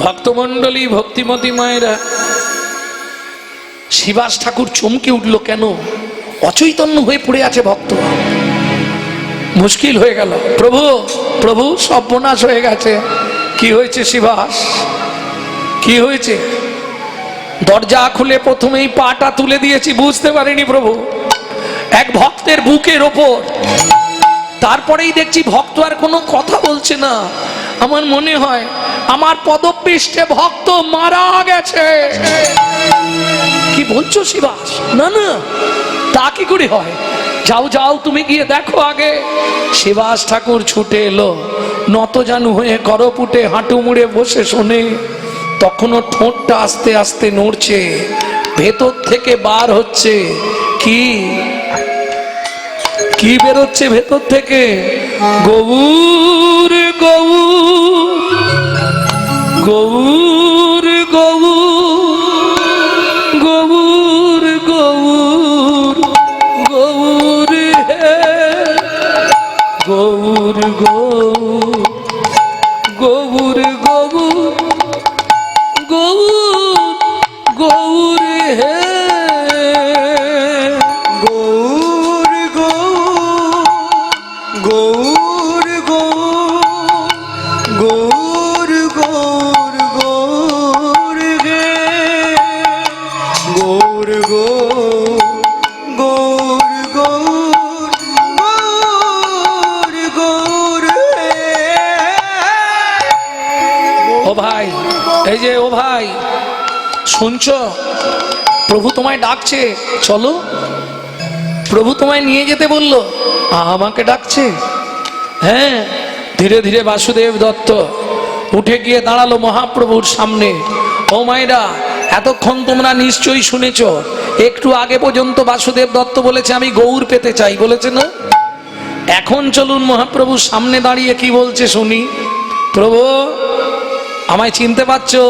ভক্তমণ্ডলী, ভক্তিমতী মায়েরা, শিবাস ঠাকুর চমকে উঠল। কেন? অচৈতন্য হয়ে পড়ে আছে ভক্ত। মুশকিল হয়ে গেল। প্রভু প্রভু সর্বনাশ হয়ে গেছে। কি হয়েছে শিবাস? কি হয়েছে? দরজা খুলে প্রথমেই পাটা তুলে দিয়েছি, বুঝতে পারিনি প্রভু, এক ভক্তের বুকের ওপর। তারপরেই দেখছি ভক্ত আর কোনো কথা বলছে না। আমার মনে হয় আমার পদপৃষ্ঠে ভক্ত মারা গেছে। কি বলছো শিবাস? না না, তা কি করে হয়? যাও যাও, তুমি গিয়ে দেখো আগে। শিবাস ঠাকুর ছুটে এলো, নতজানু হয়ে করপুটে হাঁটু মুড়ে বসে শোনে। তখনও ঠোঁটটা আস্তে আস্তে নড়ছে, ভেতর থেকে বার হচ্ছে। কি কি বেরোচ্ছে ভেতর থেকে? গৌর গৌর গৌর গৌর গৌর গৌর গৌর হে গৌর গৌর গৌর গৌর গৌর গৌর হে গৌর গৌর গৌর গৌর গৌর গে গৌর গৌর গৌর গৌর ও ভাই, এই যে ও ভাই, শুনছো? প্রভু তোমায় ডাকছে, চলো। প্রভু তোমায় নিয়ে যেতে বললো, আমাকে ডাকছে। হ্যাঁ। ধীরে ধীরে বাসুদেব দত্ত উঠে গিয়ে দাঁড়ালো মহাপ্রভুর সামনে। ও মায়েরা, এতক্ষণ তোমরা নিশ্চয়ই শুনেছ, একটু আগে পর্যন্ত বাসুদেব দত্ত বলেছে আমি গৌর পেতে চাই, বলেছে না? এখন চলুন মহাপ্রভুর সামনে দাঁড়িয়ে কি বলছে শুনি। প্রভু, আমায় চিনতে পারছো?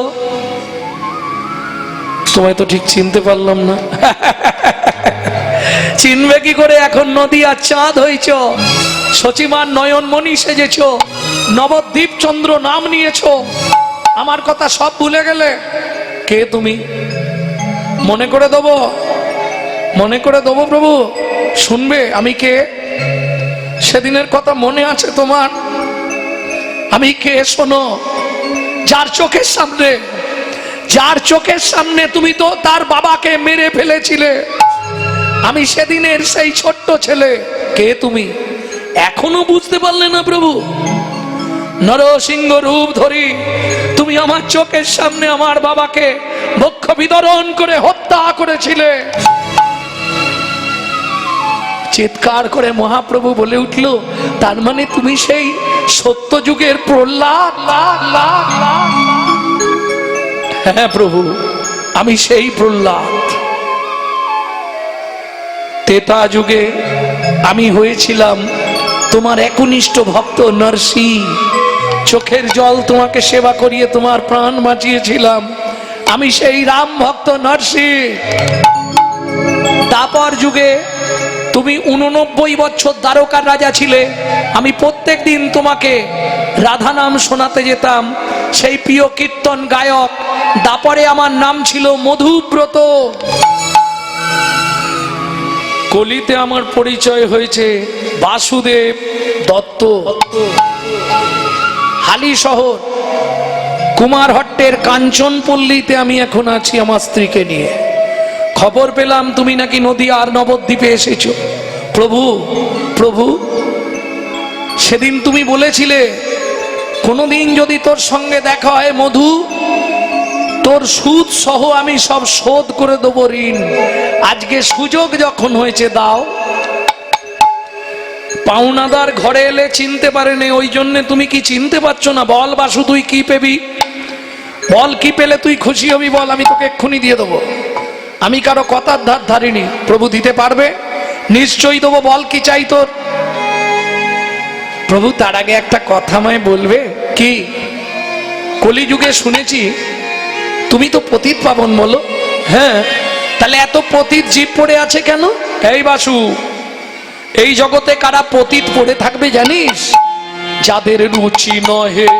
তোমায় তো ঠিক চিনতে পারলাম না। চিনবে কি করে? এখন নদী আর চাঁদ হয়েছ, সচিমার নয়নমণি সেজেছ, নবদ্বীপ চন্দ্র নাম নিয়েছ, আমার কথা সব ভুলে গেলে? কে তুমি? মনে করে দেবো, মনে করে দেবো প্রভু। শুনবে আমি কে? সেদিনের কথা মনে আছে তোমার? আমি কে শোনো। যার চোখের সামনে, যার চোখের সামনে তুমি তো তার বাবাকে মেরে ফেলেছিলে, আমি সেদিনের সেই ছোট্ট ছেলে। কে তুমি? এখনো বুঝতে পারলে না প্রভু? নরসিংহ রূপ ধরি তুমি আমার চোখের সামনে আমার বাবাকে বক্ষ বিদরণ করে হত্যা করেছিলে। চিৎকার করে মহাপ্রভু বলে উঠল, তার মানে তুমি সেই সত্য যুগের প্রহ্লাদ? হ্যাঁ প্রভু, আমি সেই প্রহ্লাদ। তেতা যুগে আমি হয়েছিলাম তোমার একনিষ্ঠ ভক্ত নরসি। চোখের জল তোমাকে সেবা করিয়ে তোমার প্রাণ বাঁচিয়েছিলাম। আমি সেই রাম ভক্ত নরসি। দাপর যুগে তুমি 89 বছর দ্বারকার রাজা ছিলে। আমি প্রত্যেক দিন তোমাকে রাধা নাম শোনাতে যেতাম, সেই প্রিয় কীর্তন গায়ক। দাপরে আমার নাম ছিল মধুব্রত। কলিতে আমার পরিচয় হয়েছে বাসুদেব দত্ত। হালি শহর কুমারহট্টের কাঞ্চনপল্লীতে আমি এখন আছি আমার স্ত্রীকে নিয়ে। খবর পেলাম তুমি নাকি নদী আর নবদ্বীপে এসেছো। প্রভু প্রভু, সেদিন তুমি বলেছিলে কোনোদিন যদি তোর সঙ্গে দেখা হয় মধু, তোর সুদ সহ আমি সব শোধ করে দেবো ঋণ। আজকে সুযোগ যখন হয়েছে দাও। পাওনাদার ঘরে এলে চিনতে পারেনি, ওই জন্য তুমি কি চিনতে পারছো না? বল বাসু, তুই কি পেবি? বল কি পেলে তুই খুশি হবি? বল, আমি তোকে এক্ষুনি দিয়ে দেবো। আমি কারো কথার ধার ধারিনি। প্রভু দিতে পারবে, নিশ্চয়ই দেবো। বল কি চাই তোর? প্রভু, তার আগে একটা কথা আমায় বলবে। কি? কলিযুগে শুনেছি তুমি তো পতিত পাবন, বলো। হ্যাঁ, তাহলে এত পতিত জীব পড়ে আছে কেন? এই বাসু, এই জগতে কারা পতিত পড়ে থাকবে জানিস? যাদের রুচি নহে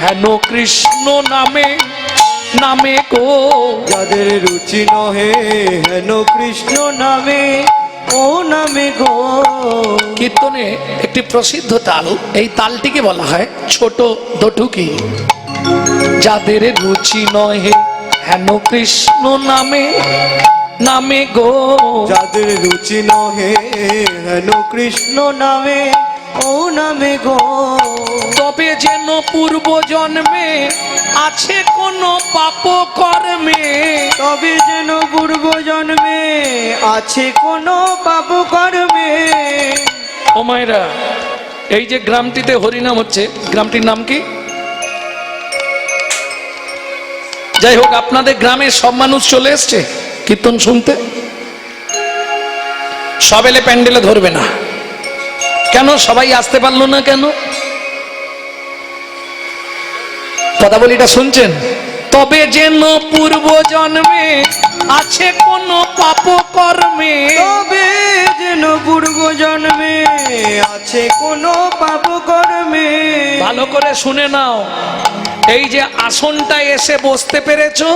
হেন কৃষ্ণ নামে নামে গো। যাদের রুচি নহে হেন কৃষ্ণ নামে ও নামে গো। কীর্তনে একটি প্রসিদ্ধ তাল, এই তালটিকে বলা হয় ছোট দটুকি। যাদের রুচি নহে হেন কৃষ্ণ নামে নামে গো। যাদের রুচি নহে হেন কৃষ্ণ নামে ও নামে গো। তবে যেন পূর্ব জন্মে আছে কোন পাপ কর্মে। তবে যেন পূর্ব জন্মে আছে কোন পাপ কর্মে। ও মায়েরা, এই যে গ্রামটিতে হরিনাম হচ্ছে, গ্রামটির নাম কি? যাই হোক, আপনাদের গ্রামে সব মানুষ চলে এসছে কীর্তন শুনতে? সব এলে প্যান্ডেলে ধরবে না কেন? সবাই আসতে পারলো না কেন? পদাবলীটা শুনছেন? তবে যেন পূর্ব জন্মে আছে কোন পাপ কর্মে। তবে যেন পূর্ব জন্মে আছে কোন পাপ কর্মে। ভালো করে শুনে নাও, এই যে আসনটা এসে বসতে পেরেছো,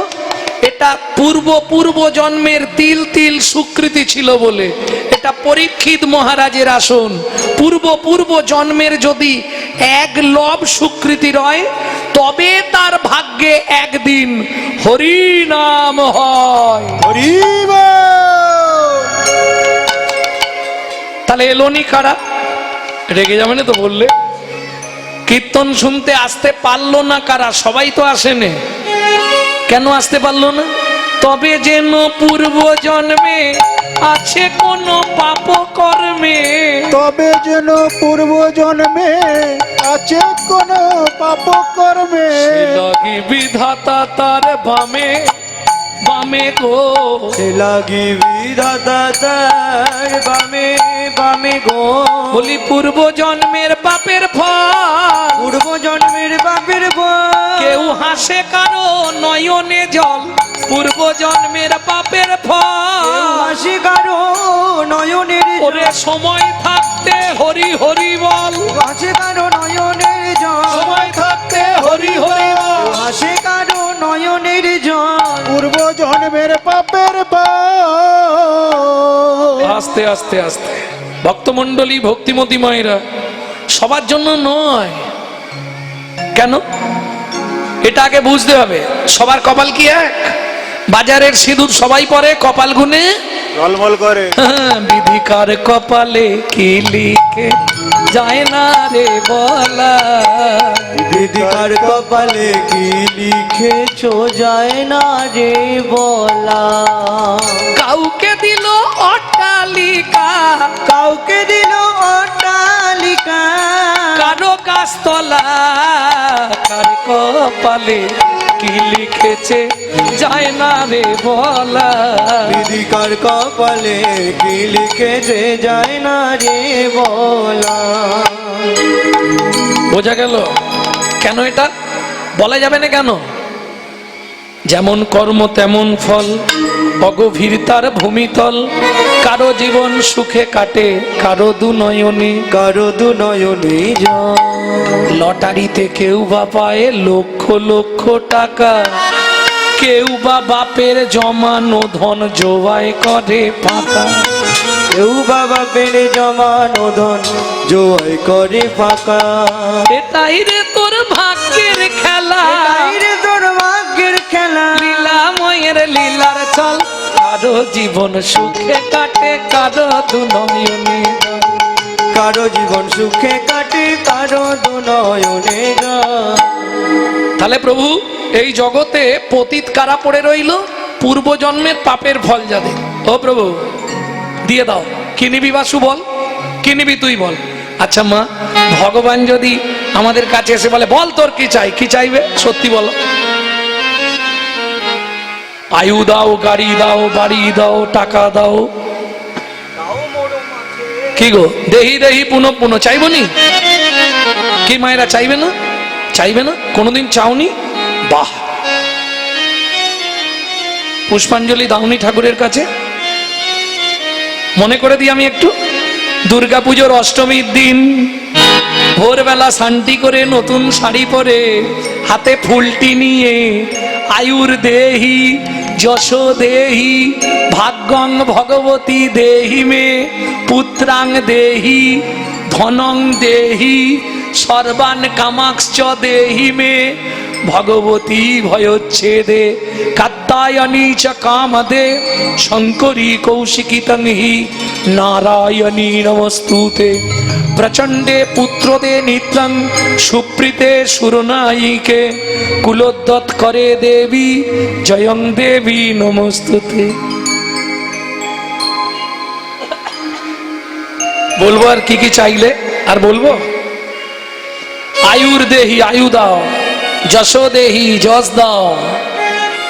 এটা পূর্ব জন্মের তিল তিল সুকৃতি ছিল বলে। এটা পরীক্ষিত মহারাজের আসন। পূর্ব জন্মের যদি এক লব সুকৃতি রয়, তবে তার ভাগ্যে একদিন হরি নাম হয়। হরি বল। তাহলে এলোনি কারা? রেগে যাবে না তো বললে? কীর্তন শুনতে আসতে পারলো না কারা? সবাই তো আসেনে। কেন আসতে পারলো না? তবে যেন পূর্ব জন্মে আছে কোন পাপ কর্মে। তবে যেন পূর্ব জন্মে আছে কোন পাপ কর্মে। সে লাগি বিধাতা তার বামে বামে গো। সে লাগি বিধাতা তার বামে বামে গো। বলি পূর্ব জন্মের পাপের ফল, পূর্ব জন্মের পাপের ফল। কেউ হাসে কারো নয়নে জল। পূর্ব জন্মের পাপের ফল, হাসি কারো নয়নের জল। ওরে সময় থাকতে হরি হরি বল। হাসি কারো নয়নের জল। সময় থাকতে হরি হরি বল। হাসি কারো নয়নের জল। পূর্ব জন্মের পাপের ফল। আস্তে আস্তে আস্তে ভক্তমণ্ডলী, ভক্তিমতী মায়েরা, সবার জন্য নয়। কেন? এটা আগে বুঝতে হবে। সবার কপাল কি এক? বাজারের সিঁদুর সবাই পরে, কপাল গুনে ঝলমল করে। বিধিকার কপালে কি লিখে যায় না রে বলা। বিধিকার কপালে কি লিখেছো যায় না রে বলা। কাউকে দিল অট্টালিকা, কাউকে দিল অট্টালিকা। কারো গাছতলা, কার কপালে কি লিখেছে যায় না রে বলা। বিধিকার কপালে কি লিখেছে যায় না রে বলা। বোঝা গেল কেন এটা বলা যাবে না? কেন? যেমন কর্ম তেমন ফল, অগভীর তার ভূমিতল। কারো জীবন সুখে কাটে, কারো দু নয়নে। কারো দু নয়নে জল। লটারিতে কেউ বা পায় লক্ষ লক্ষ টাকা, কেউ বা বাপের জমানো ধন জোয়াই করে ফাঁকা। কেউ বাবা পেরে জমানো ধন জয় করে ফাঁকা। এটাই রে তোর ভাগ্যের খেলা, এটাই রে তোর ভাগ্যের খেলা। লীলাময়ের লীলার চল। কারো জীবন সুখে কাটে, কারো দু নয়নে। কারো জীবন সুখে কাটে, কারো দু নয়নে জল। তাহলে প্রভু, এই জগতে পতিত কারা পড়ে রইল? পূর্ব জন্মের পাপের ফল যাদের। ও প্রভু, দিয়ে দাও। কি নিবি বাসু বল? কি নিবি তুই বল? আচ্ছা মা, ভগবান যদি আমাদের কাছে এসে বলে, বল তোর কি চাই? কি চাইবে? সত্যি বলো। আয়ু দাও, গাড়ি দাও, বাড়ি দাও, টাকা দাও। কি গো, দেহি দেহি পুনঃ পুনঃ চাইবো নি? কি মায়েরা চাইবে না? চাইবে না? কোনোদিন চাওনি? বাহ! পুষ্পাঞ্জলি দাওনি ঠাকুরের কাছে? মনে করে দিই আমি একটু। দুর্গাপুজোর অষ্টমীর দিন ভোরবেলা শান্তি করে নতুন শাড়ি পরে হাতে ফুলটি নিয়ে আয়ুর দেহি যশ দেহি ভাগ্যং ভগবতী দেহি মে পুত্রাং দেহি ধনং দেহি সর্বান কামাক্ষ দেহি মে ভগবতী ভয়োচ্ছেদে কাত্যায়নী চ কামদে শঙ্করী কৌশিকিতং হি নারায়ণী নমস্তুতে প্রচণ্ডে পুত্রদে নিত্যং সুপ্রীতে সুরনায়িকে কুলোদ্যত করে দেবী জয়ং দেবী নমস্তুতে। বলবো আর কি কি চাইলে আর বলবো? আয়ুর দেহি আয়ু দাও, যশ দেহি যশ দাও,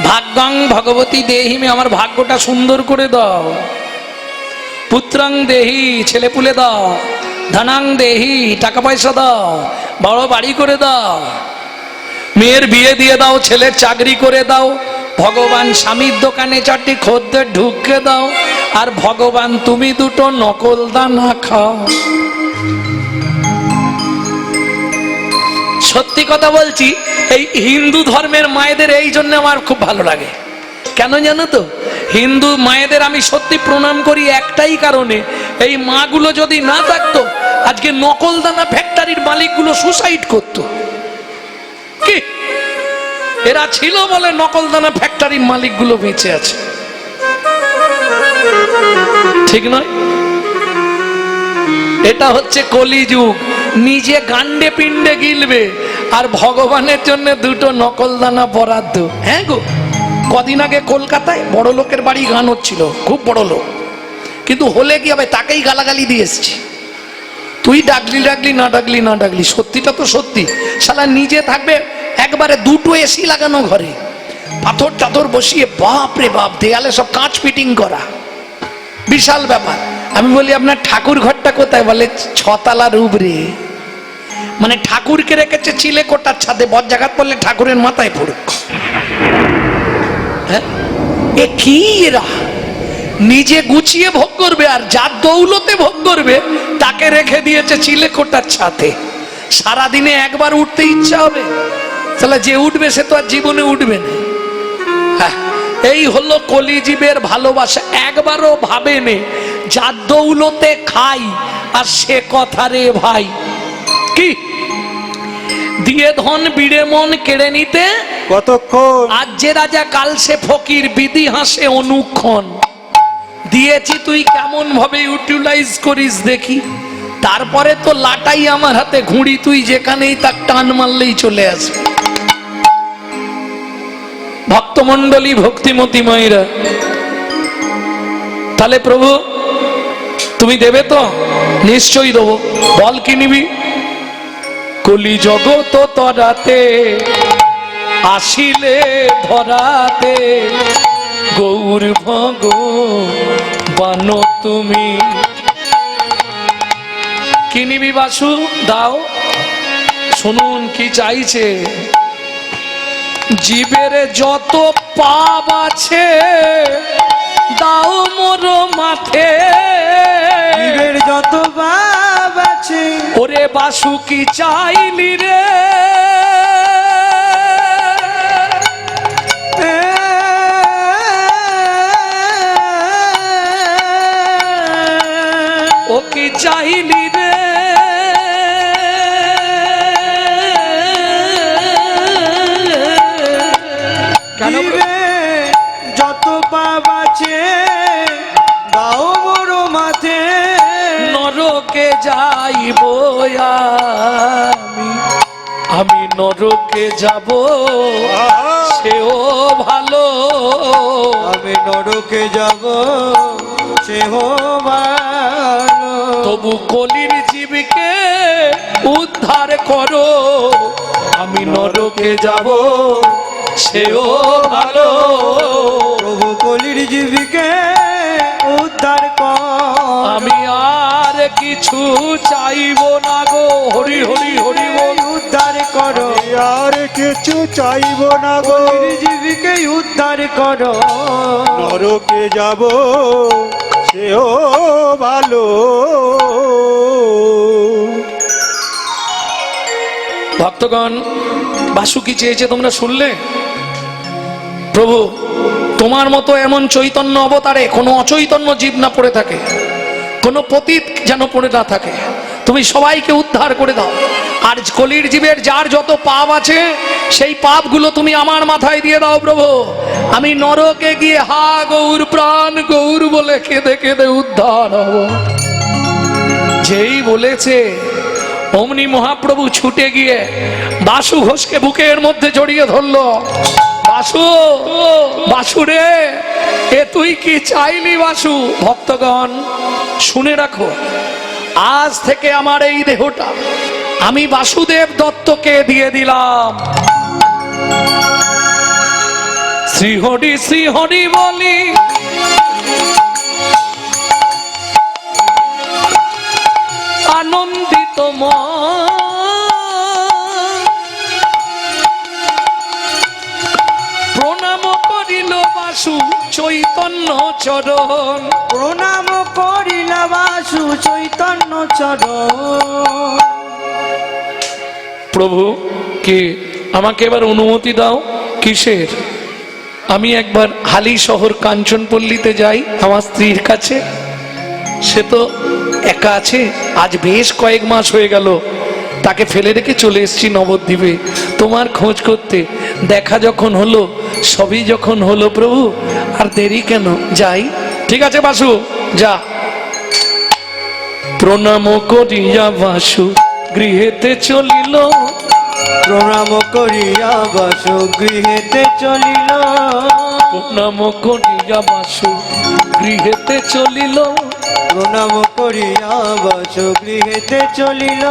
ভাগ্যং ভগবতী দেহি মে আমার ভাগ্যটা সুন্দর করে দাও, পুত্রাং দেহি ছেলে পুলে দাও, ধনাং দেহি টাকা পয়সা দাও, বড় বাড়ি করে দাও, মেয়ের বিয়ে দিয়ে দাও, ছেলের চাকরি করে দাও, ভগবান স্বামীর দোকানে চারটি খদ্দের ঢুকে দাও, আর ভগবান তুমি দুটো নকল দানা খাও। সত্যি কথা বলছি, এই হিন্দু ধর্মের মায়েদের এই জন্য আমার খুব ভালো লাগে। কেন জানো তো? হিন্দু মায়েদের আমি সত্যি প্রণাম করি একটাই কারণে, এই মাগুলো যদি না থাকতো আজকে নকল দানা ফ্যাক্টরির মালিকগুলো সুসাইড করতো। কি এরা ছিল বলে নকল দানা ফ্যাক্টরির মালিকগুলো বেঁচে আছে, ঠিক নয়? এটা হচ্ছে কলিযুগ, নিজে গান্ডে পিণ্ডে গিলবে আর ভগবানের জন্য দুটো নকল দানা বরাদ্দ। হ্যাঁ গো, কদিন আগে কলকাতায় বড় লোকের বাড়ি গান হচ্ছিল, খুব বড় লোক, কিন্তু হলে কি হবে, তাকেই গালাগালি দিয়ে এসছি। তুই ডাকলি ডাকলি না ডাকলি না ডাকলি, সত্যিটা তো সত্যি। শালা নিজে থাকবে একবারে দুটো এসি লাগানো ঘরে, পাথর টাথর বসিয়ে, বাপ রে বাপ, দেয়ালে সব কাঁচ ফিটিং করা, বিশাল ব্যাপার। আমি বলি আপনার ঠাকুর ঘরটা কোথায়? বলে 6 তলার উপরে। মানে ঠাকুরকে রেখেছে চিলে কোটার ছাদে, বজ্রাঘাত পড়লে ঠাকুরের মাথায় পড়ুক। হ্যাঁ, এ কি এরা নিজে গুছিয়ে ভোগ করবে, আর যার দৌলতে ভোগ করবে তাকে রেখে দিয়েছে চিলে কোটার ছাদে। সারাদিনে একবার উঠতে ইচ্ছা হবে, তাহলে যে উঠবে সে তো আর জীবনে উঠবে না। হ্যাঁ, এই হলো কলিজীবের ভালোবাসা। একবারও ভাবেনে যার দৌলতে খাই, আর সে কথা রে ভাই, কি দিয়ে ধন বিড়ে মন কেড়ে নিতে কতক্ষণ? আজ যে রাজা কাল সে ফকির, বিধি হাসে অনুক্ষণ। দিয়েছি তুই কেমন ভাবে ইউটিলাইজ করিস দেখি, তারপরে তো লাটাই আমার হাতে, ঘুড়ি তুই যেখানেই তার টান মারলেই চলে আসবে। ভক্তমন্ডলী, ভক্তিমতী মায়েরা, তাহলে প্রভু তুমি দেবে তো? নিশ্চয়ই দেবো। বল কি নিবি? কলি জগত তরাতে আসিলে ধরাতে, গৌর ভগবান তুমি। কি নিবি বাসু? দাও। শুনুন কি চাইছে। জীবের যত পাপ আছে দাও মোর মাথে, জীবের যত পাপ আছে। ওরে বাসু কি চাইলি রে? ও কি চাইলি রে? যত পাপ আছে দাও মোর মাথে, নরকে যাইব আমি নরকে যাব, সেও ভালো। আমি নরকে যাব, সেও ভালো। তবু কলির জীবকে উদ্ধার করো, আমি নরকে যাব, সেও ভালো। প্রভু কলির জীবকে উদ্ধার কর। আমি আর কিছু চাইব না গো, হরি হরি হরি বল। উদ্ধার করো, আর কিছু চাইব না গো, কলির জীবকে উদ্ধার করো। নরকে যাব, সেও ভালো। ভক্তগণ, বাসু কি চেয়েছে তোমরা শুনলে? প্রভু, তোমার মতো এমন চৈতন্য অবতারে কোনো অচৈতন্য জীব না পড়ে থাকে, কোনো পতিত যেন পড়ে না থাকে। তুমি সবাইকে উদ্ধার করে দাও। আর কলির জীবের যার যত পাপ আছে সেই পাপগুলো তুমি আমার মাথায় দিয়ে দাও প্রভু। আমি নরকে গিয়ে হা গৌর প্রাণ গৌর বলে কেঁদে কেঁদে উদ্ধার হব। যেই বলেছে অমনি মহাপ্রভু ছুটে গিয়ে বাসু ঘোষকে বুকের মধ্যে জড়িয়ে ধরলো। বাসু, বাসু রে, এ তুই কি চাইলি বাসু? ভক্তগণ শুনে রাখো, আজ থেকে আমার এই দেহটা আমি বাসুদেব দত্তকে দিয়ে দিলাম। শ্রীহরি শ্রীহরি বলি আনন্দিত প্রণাম করিল বাসু চৈতন্য চরণ। প্রণাম করিল বাসু চৈতন্য চরণ। প্রভু, কে আমাকে এবার অনুমতি দাও। কিসের? আমি একবার হালি শহর কাঞ্চনপল্লীতে যাই আমার স্ত্রীর কাছে। সে তো একা আছে, আজ বেশ কয়েক মাস হয়ে গেল তাকে ফেলে রেখে চলে এসেছি নবদ্বীপে তোমার খোঁজ করতে। দেখা যখন হলো, সবই যখন হলো প্রভু, আর দেরি কেন, যাই। ঠিক আছে বাসু, যা। প্রণাম করিয়া বাসু গৃহেতে চলিল। প্রণাম করিয়া বাসু গৃহেতে চলিল। প্রণাম করিয়া বাসু গৃহেতে চলিল। প্রণাম করিয়া বাসু গৃহেতে চলিল।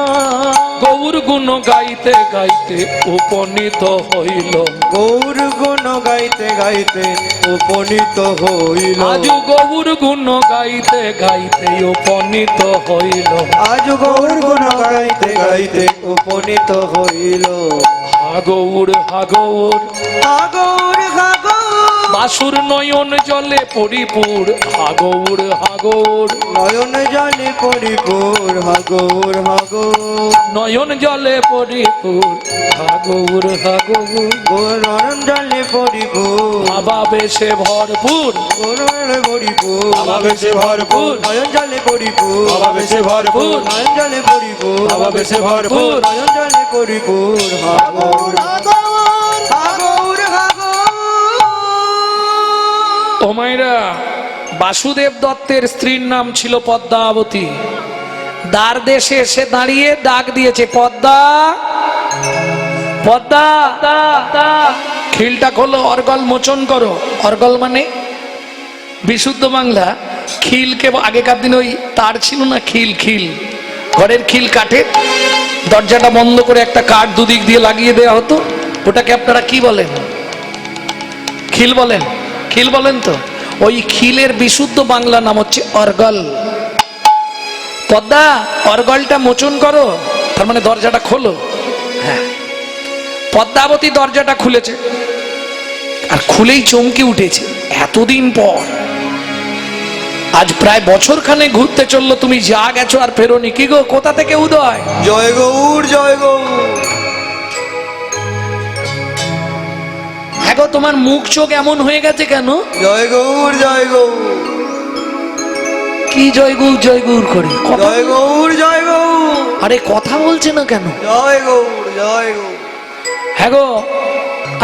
গৌর গুণ গাইতে গাইতে উপনীত হইল। গৌর গুণ গাইতে গাইতে উপনীত হইল। আজ গৌর গুণ গাইতে গাইতে উপনীত হইল। আজ গৌর গুণ গাইতে গাইতে উপনীত হইল। হা গৌর, হা গৌর, হা গৌর, হা গৌর। বাসুর নয়ন জলে পরিপূর। হা গৌর, হা গৌর, নয়ন জলে পরিপূর। হা গৌর, হা গৌর। নয়ন জলে পরিপূর। হা গৌর, হা গৌর, নয়ন জলে পরিপূর। বাবা বেশে ভরপুর। নয়ন পরিপূর। বাবা বেশে ভরপুর, নয়ন জলে পরিপূর। বাবা বেশে ভরপুর, নয়ন জলে পরিপূর। বাবা বেশে ভরপুর। নয়ন জলে পরিপূর। হা গৌর, হা গৌর, হা গৌর, হা গৌর। ও মায়েরা, বাসুদেব দত্তের স্ত্রীর নাম ছিল পদ্মাবতী। দ্বার দেশে এসে দাঁড়িয়ে ডাক দিয়েছে, পদ্মা, পদ্মা, খিলটা খোলো, অর্গল মোচন করো। অর্গল মানে বিশুদ্ধ বাংলা। খিলকে আগেকার দিনে ওই তার ছিল না, খিল, খিল, ঘরের খিল কাঠে দরজাটা বন্ধ করে একটা কাঠ দুদিক দিয়ে লাগিয়ে দেওয়া হতো। ওটাকে আপনারা কি বলেন? খিল বলেন? খিল বলেন তো? ওই খিলের বিশুদ্ধ বাংলা নাম হচ্ছে অর্গল। পদ্মা, অর্গলটা মোচন করো, তার মানে দরজাটা খোলো। হ্যাঁ, পদ্মাবতী দরজাটা খুলেছে, আর খুলেই চমকে উঠেছে। এতদিন পর, আজ প্রায় বছর খানে ঘুরতে চললো, তুমি যা গেছো আর ফেরোনি। কি গো, কোথা থেকে উদয়? জয় গৌর, জয় গৌর। হ্যাঁ গো, তোমার মুখ চোখ এমন হয়ে গেছে কেন? জয় গৌর, জয় গৌর। কি জয় গৌর জয় গৌর করে? জয় গৌর, জয় গৌর। আরে কথা বলছে না কেন? জয় গৌর, জয় গৌর। হ্যাঁ গো,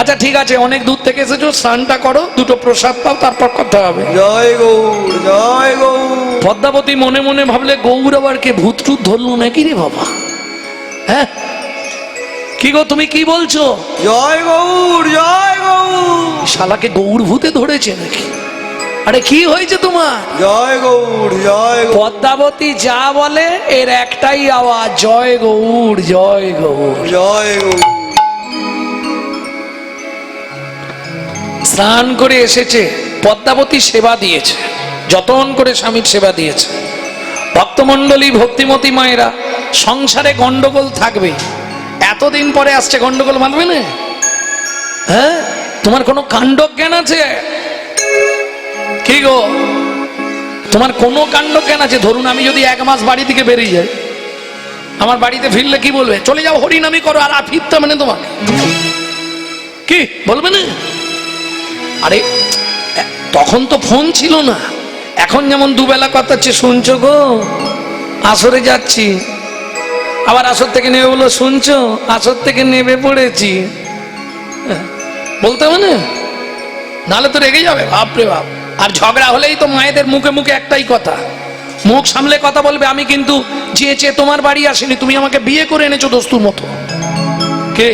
আচ্ছা ঠিক আছে, অনেক দূর থেকে এসেছো, স্নানটা করো, দুটো প্রসাদ পাও, তারপর কথা হবে। জয় গৌর, জয় গৌর। পদ্মাবতী মনে মনে ভাবলে, গৌর আবার কে ভূত টুত ধরলো নাকি রে বাবা? হ্যাঁ, কি গো তুমি কি বলছো? জয় গৌর, জয় গৌর। শালাকে গৌর ভূতে ধরেছে নাকি? আরে কি হয়েছে তোমার? জয় গৌর, জয় গৌর। পদ্মাবতী যা বলে এর একটাই আওয়াজ, জয় গৌর, জয় গৌর। জয় গৌর। স্নান করে এসেছে, পদ্মাবতী সেবা দিয়েছে, যতন করে স্বামীর সেবা দিয়েছে। ভক্তমণ্ডলী, ভক্তিমতী মায়েরা, সংসারে গন্ডগোল থাকবে, এতদিন পরে আসছে, গন্ডগোল মানবে না? হ্যাঁ, তোমার কোনো কাণ্ড জ্ঞান আছে? কি গো, তোমার কোনো কাণ্ড জ্ঞান আছে? ধরুন আমি যদি 1 মাস বাড়ি থেকে বেরিয়ে যাই, আমার বাড়িতে ফিরলে কি বলবে? চলে যাও হরিনামি করো, আর ফিরতে মানে তোমাকে কি বলবে না? আরে তখন তো ফোন ছিল না, এখন যেমন দুবেলা কথা হচ্ছে, শুনছো গো আসরে যাচ্ছি, আবার আসর থেকে নেবে বলো, শুনছো আসর থেকে নেবে পড়েছি, বলতে হবে না? নাহলে তো রেগে যাবে, বাপরে বাপ। আর ঝগড়া হলেই তো মায়েদের মুখে মুখে একটাই কথা, মুখ সামলে কথা বলবে, আমি কিন্তু চেয়ে তোমার বাড়ি আসিনি, তুমি আমাকে বিয়ে করে এনেছো দস্তুর মতো। কে?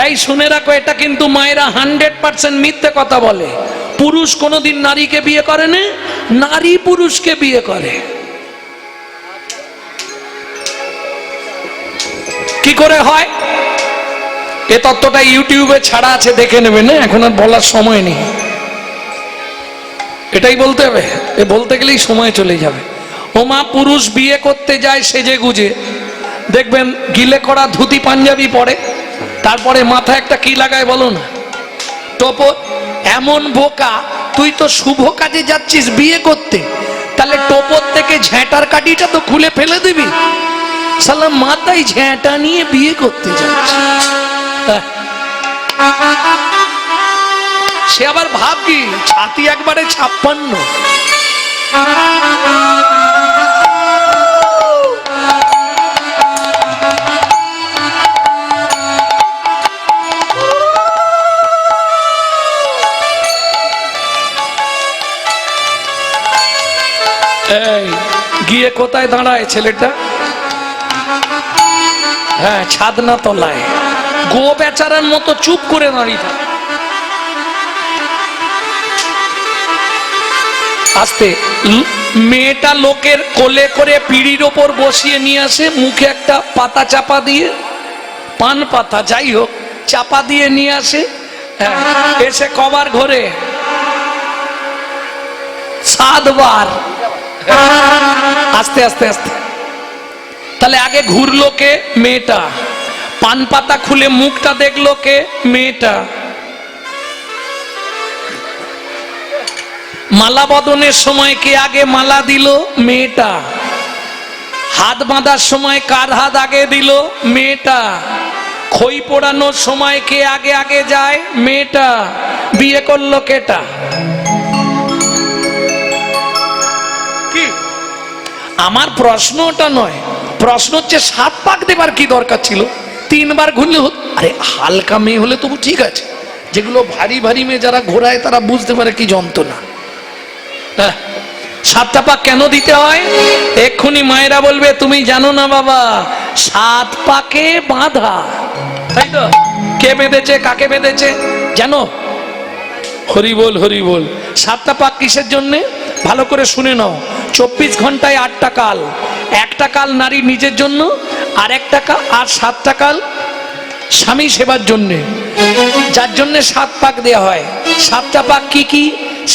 এই শুনে রাখো, এটা কিন্তু মায়েরা 100% মিথ্যে কথা বলে। পুরুষ কোনোদিন নারীকে বিয়ে করে না, নারী পুরুষকে বিয়ে করে। কি করে হয় এ তত্ত্বটা ইউটিউবে ছাড়া আছে, দেখে নেবে না, এখন আর বলার সময় নেই, এটাই বলতে হবে, এ বলতে গেলেই সময় চলে যাবে। ও মা, পুরুষ বিয়ে করতে যায় সেজে গুজে, দেখবেন গিলে করা ধুতি পাঞ্জাবি পরে, তারপরে মাথায় একটা কি লাগায় বলো না, টোপর। এমন বোকা, তুই তো শুভ কাজে যাচ্ছিস বিয়ে করতে, তাহলে টোপর থেকে ঝ্যাঁটার কাঠিটা তো খুলে ফেলে দিবি, সালা মাথায় ঝ্যাঁটা নিয়ে বিয়ে করতে যাচ্ছে। সে আবার ভাব কি, ছাতি একবারে 56। এই গিয়ে কোথায় দাঁড়ায় ছেলেটা? হ্যাঁ, ছাদনা তলায় গো বেচারার মতো চুপ করে দাঁড়িয়ে থাকে। আস্তে মেয়েটা লোকের কোলে করে পিঁড়ির ওপর বসিয়ে নিয়ে আসে, মুখে একটা পাতা চাপা দিয়ে, পান পাতা যাই হোক চাপা দিয়ে নিয়ে আসে। এসে কবার ঘরে 7 বার। আস্তে আস্তে আস্তে, তাহলে আগে ঘুরলো কে? মেয়েটা। পান পাতা খুলে মুখটা দেখলো কে? মেয়েটা। মালা বদনের সময় কে আগে মালা দিল? মেয়েটা। হাত বাঁধার সময় কার হাত আগে দিল? মেয়েটা। খই পোড়ানোর সময় কে আগে আগে যায়? মেয়েটা। বিয়ে করলো কেটা? কি? আমার প্রশ্ন ওটা নয়, প্রশ্ন হচ্ছে 7 পাক দেবার কি দরকার ছিল? 3 বার ঘুরলে হতো। আরে হালকা মেয়ে হলে তবু ঠিক আছে, যেগুলো ভারী ভারী মেয়ে যারা ঘোরায় তারা বুঝতে পারে কি যন্ত্রণা। 7টা পাক কেন দিতে হয়? এক্ষুনি মায়েরা বলবে তুমি জানো না বাবা, 7 পাকে বাঁধা, তাই তো? কে বেঁধেছে, কাকে বেঁধেছে জানো? হরি বল হরি বল। 7টা পাক কিসের জন্যে? ভালো করে শুনে নাও। 24 ঘন্টায় 8টা কাল, একটা কাল নারী নিজের জন্য, আর একটা কাল, আর 7টা কাল স্বামী সেবার জন্যে, যার জন্যে 7 পাক দেওয়া হয়। 7টা পাক কি কি?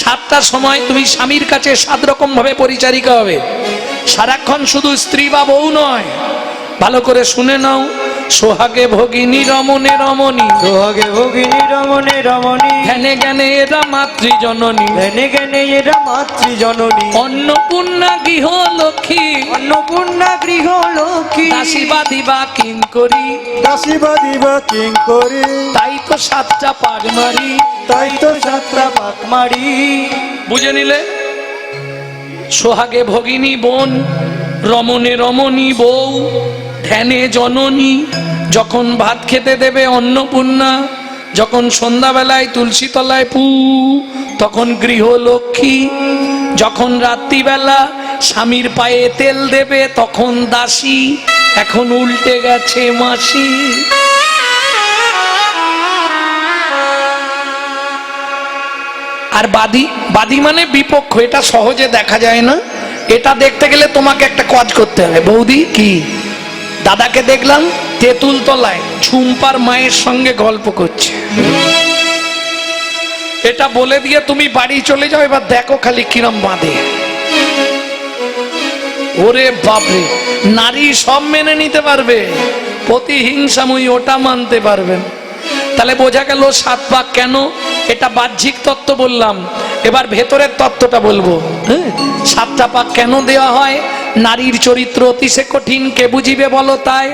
7টা সময় তুমি স্বামীর কাছে 7 রকম ভাবে পরিচারিকা হবে। সারাক্ষণ শুধু স্ত্রী বা বউ নয়, ভালো করে শুনে নাও। সোহাগে ভগিনী রমণে রমণী, সোহাগে ভগিনী রমণে রমণী, ধ্যানে জ্ঞানে এরা মাতৃজননী, ধ্যানে জ্ঞানে এরা মাতৃজননী, অন্নপূর্ণা গৃহ লক্ষ্মী, অন্নপূর্ণা গৃহ লক্ষ্মী, দাসীবা দিবা কিঙ্করি, দাসীবা দিবা কিঙ্করি, তাই তো 7টা পাক মারি, তাই তো 7টা পাক মারি। বুঝে নিলে? সোহাগে ভগিনী বোন, রমণে রমণী বউ, ধ্যানে জননী, যখন ভাত খেতে দেবে অন্নপূর্ণা, যখন সন্ধ্যাবেলায় তুলসী তলায় পু, তখন গৃহলক্ষ্মী, যখন রাত্রিবেলা স্বামীর পায়ে তেল দেবে তখন দাসী, এখন উল্টে গেছে মাসি। আর বাদী, বাদী মানে বিপক্ষ, এটা সহজে দেখা যায় না, এটা দেখতে গেলে তোমাকে একটা কাজ করতে হবে। বৌদি কি, দাদাকে দেখলাম তেঁতুল তলায় ঝুম্পার মায়ের সঙ্গে গল্প করছে, এটা বলে দিয়ে তুমি বাড়ি চলে যাও, এবার দেখো খালি কিরম বাঁধে। ওরে বাপরে, নারী সব মেনে নিতে পারবে, প্রতিহিংসাময়ী ওটা মানতে পারবেন। তাহলে বোঝা গেল 7 পাক কেন। এটা বাহ্যিক তত্ত্ব বললাম, এবার ভেতরের তত্ত্বটা বলবো। 7টা পাক কেন দেওয়া হয়? নারীর চরিত্র অতি সে কঠিন, কে বুঝিবে বলো তাই,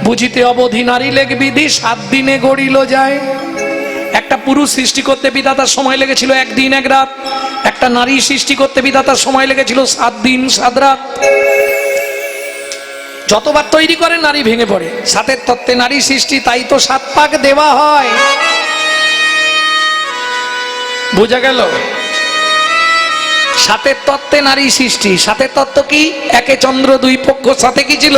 বুঝিতে অবধি নারী লেখ বিধি, 7 দিনে গড়িল যায়। একটা পুরুষ সৃষ্টি করতে বিধাতার সময় লেগেছিল 1 দিন 1 রাত, একটা নারী সৃষ্টি করতে বিধাতার সময় লেগেছিল 7 দিন 7 রাত। যতবার তৈরি করে নারী ভেঙে পড়ে। 7-এর তত্ত্বে নারী সৃষ্টি, তাই তো 7 পাক দেওয়া হয়। বোঝা গেল? 7-এর তত্ত্বে নারী সৃষ্টি। 7-এর তত্ত্ব কি? একে চন্দ্র, 2 পক্ষ, সাথে কি ছিল?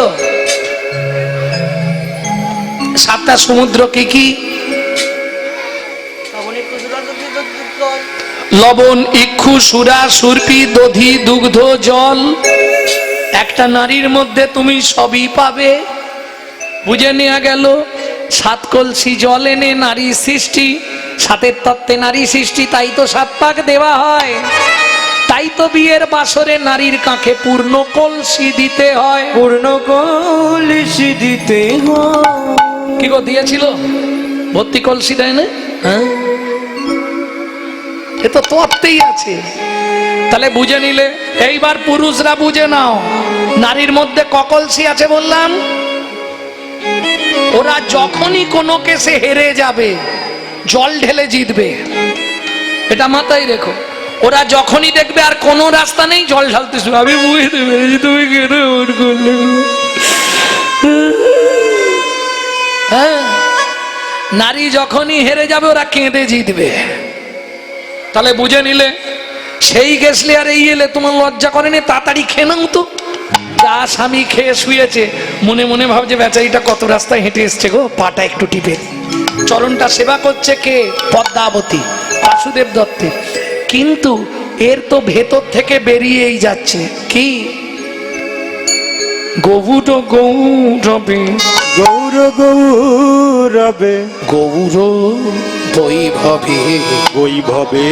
7টা সমুদ্র কি কি? লবণ, ইক্ষু, সুরা, সুরপি, দধি, দুগ্ধ, জল। একটা নারীর মধ্যে তুমি সবই পাবে। বুঝে নেওয়া গেল। 7 কলসি জল এনে নারী সৃষ্টি। 7-এর তত্ত্বে নারী সৃষ্টি, তাই তো 7 পাক দেওয়া হয়। তাই তো বিয়ের বাসরে নারীর কাঁখে পূর্ণ কলসি দিতে হয়। পূর্ণ কলসি দিতে হয়। কি গো, দিয়েছিল? ভর্তি কলসি দেয় না? হ্যাঁ, এ তো তত্ত্বেই আছে। তাহলে বুঝে নিলে। এইবার পুরুষরা বুঝে নাও, নারীর মধ্যে ক কলসি আছে বললাম? ওরা যখনই কোনো কেসে হেরে যাবে, জল ঢেলে জিতবে। এটা মাথায় রেখো। ওরা যখনই দেখবে আর কোনো রাস্তা নেই, জল ঢালতে শুরু। আমি বুঝতে পেরেছি তুমি কেন এমন করলে। হ্যাঁ, নারী যখনই হেরে যাবে ওরা কেঁদে জিতবে। তাহলে বুঝে নিলে। সেই গেছলে আর এই এলে তোমার লজ্জা করেনি? তাড়াতাড়ি খেয়ে নাও তো। যা স্বামী খেয়ে শুয়েছে, মনে মনে ভাবছে বেচারিটা কত রাস্তায় হেঁটে এসছে গো, পাটা একটু টিপে দিই। চরণটা সেবা করছে কে? পদ্মাবতী, বাসুদেব দত্তে। কিন্তু এর তো ভেতর থেকে বেরিয়েই যাচ্ছে কি? গৌর গৌরবে, গৌর গৌরবে, গৌর বৈভবে, বৈভবে।